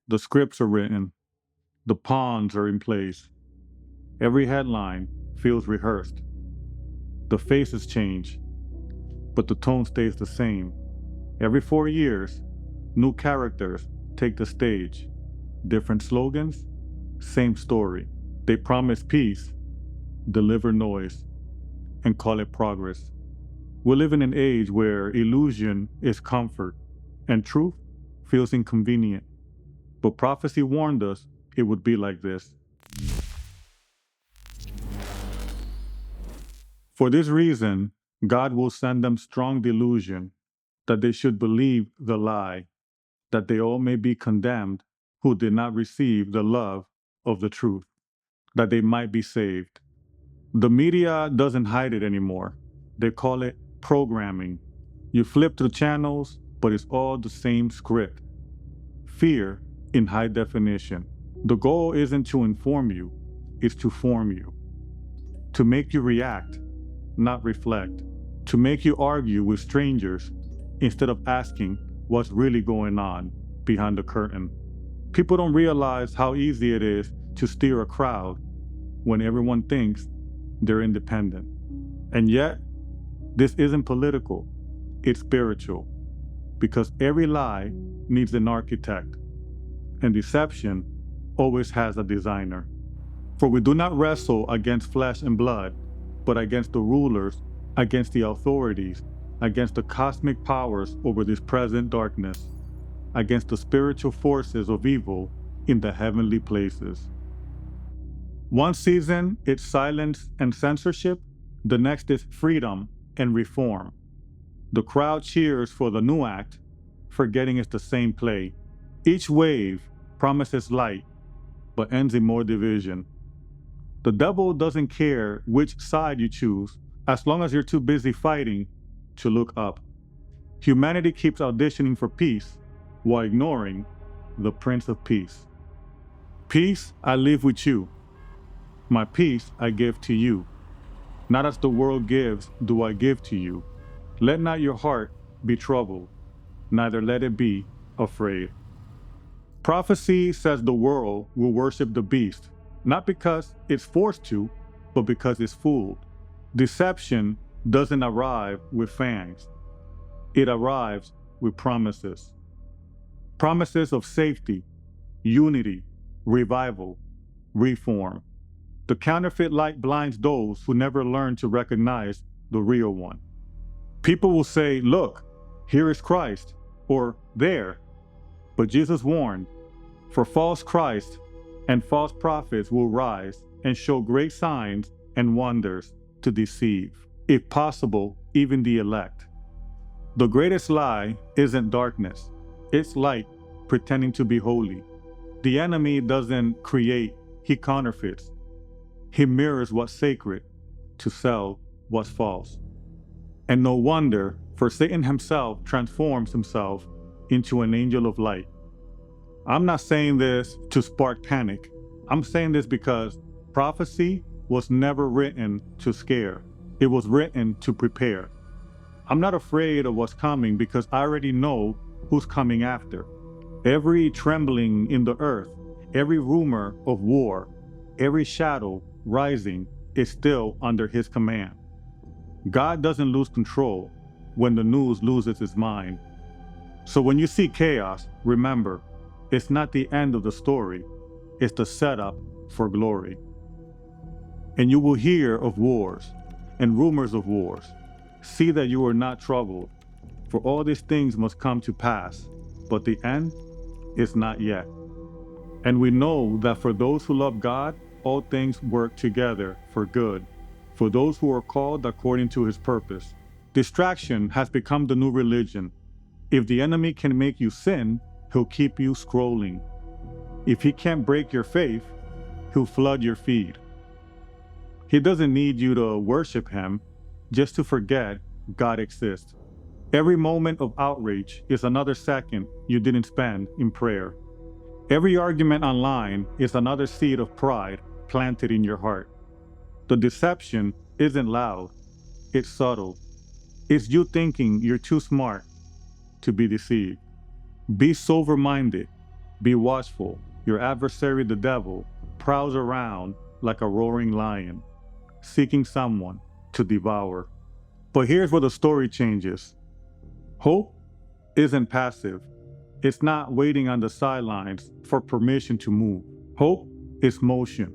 The scripts are written, the pawns are in place. Every headline feels rehearsed. The faces change, but the tone stays the same. Every 4 years, new characters take the stage. Different slogans, same story. They promise peace, deliver noise, and call it progress. We live in an age where illusion is comfort and truth feels inconvenient. But prophecy warned us it would be like this. For this reason, God will send them strong delusion, that they should believe the lie, that they all may be condemned who did not receive the love of the truth, that they might be saved. The media doesn't hide it anymore. They call it programming. You flip through channels, but it's all the same script. Fear in high definition. The goal isn't to inform you, it's to form you. To make you react, not reflect. To make you argue with strangers instead of asking what's really going on behind the curtain. People don't realize how easy it is to steer a crowd when everyone thinks they're independent. And yet, this isn't political, it's spiritual. Because every lie needs an architect, and deception always has a designer. For we do not wrestle against flesh and blood, but against the rulers, against the authorities, against the cosmic powers over this present darkness, against the spiritual forces of evil in the heavenly places. One season, it's silence and censorship. The next is freedom and reform. The crowd cheers for the new act, forgetting it's the same play. Each wave promises light, but ends in more division. The devil doesn't care which side you choose, as long as you're too busy fighting to look up. Humanity keeps auditioning for peace while ignoring the Prince of Peace. Peace I leave with you. My peace I give to you. Not as the world gives do I give to you. Let not your heart be troubled, neither let it be afraid. Prophecy says the world will worship the beast, not because it's forced to, but because it's fooled. Deception doesn't arrive with fangs. It arrives with promises. Promises of safety, unity, revival, reform. The counterfeit light blinds those who never learn to recognize the real one. People will say, look, here is Christ, or there. But Jesus warned, for false Christ and false prophets will rise and show great signs and wonders to deceive, if possible, even the elect. The greatest lie isn't darkness, it's light pretending to be holy. The enemy doesn't create, he counterfeits. He mirrors what's sacred to sell what's false. And no wonder, for Satan himself transforms himself into an angel of light. I'm not saying this to spark panic. I'm saying this because prophecy was never written to scare. It was written to prepare. I'm not afraid of what's coming because I already know who's coming after. Every trembling in the earth, every rumor of war, every shadow rising is still under his command. God doesn't lose control when the news loses its mind. So when you see chaos, remember, it's not the end of the story, it's the setup for glory. And you will hear of wars and rumors of wars. See that you are not troubled, for all these things must come to pass, but the end is not yet. And we know that for those who love God, all things work together for good, for those who are called according to his purpose. Distraction has become the new religion. If the enemy can make you sin, he'll keep you scrolling. If he can't break your faith, he'll flood your feed. He doesn't need you to worship him, just to forget God exists. Every moment of outrage is another second you didn't spend in prayer. Every argument online is another seed of pride planted in your heart. The deception isn't loud, it's subtle. It's you thinking you're too smart to be deceived. Be sober-minded. Be watchful. Your adversary, the devil, prowls around like a roaring lion, seeking someone to devour. But here's where the story changes. Hope isn't passive. It's not waiting on the sidelines for permission to move. Hope is motion.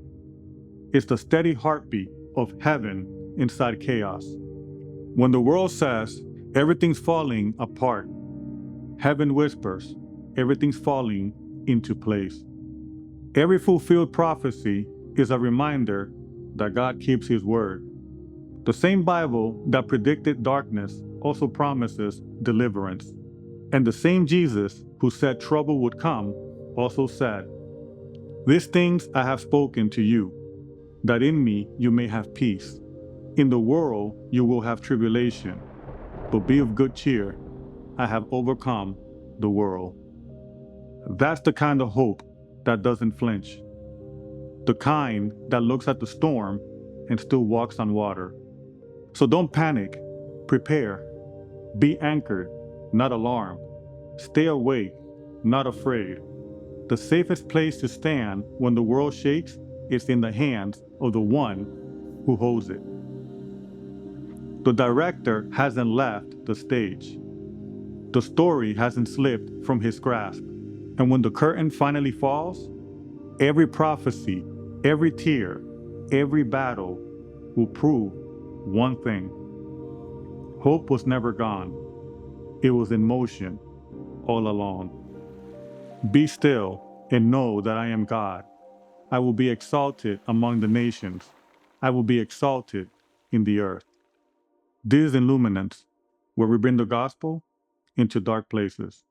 It's the steady heartbeat of heaven inside chaos. When the world says everything's falling apart, heaven whispers everything's falling into place. Every fulfilled prophecy is a reminder that God keeps His word. The same Bible that predicted darkness also promises deliverance. And the same Jesus who said trouble would come also said, "These things I have spoken to you, that in me you may have peace. In the world you will have tribulation, but be of good cheer. I have overcome the world." That's the kind of hope that doesn't flinch. The kind that looks at the storm and still walks on water. So don't panic. Prepare. Be anchored, not alarmed. Stay awake, not afraid. The safest place to stand when the world shakes is in the hands of the one who holds it. The director hasn't left the stage. The story hasn't slipped from his grasp. And when the curtain finally falls, every prophecy, every tear, every battle will prove one thing. Hope was never gone. It was in motion all along. Be still and know that I am God. I will be exalted among the nations. I will be exalted in the earth. This is In Luminance, where we bring the gospel into dark places.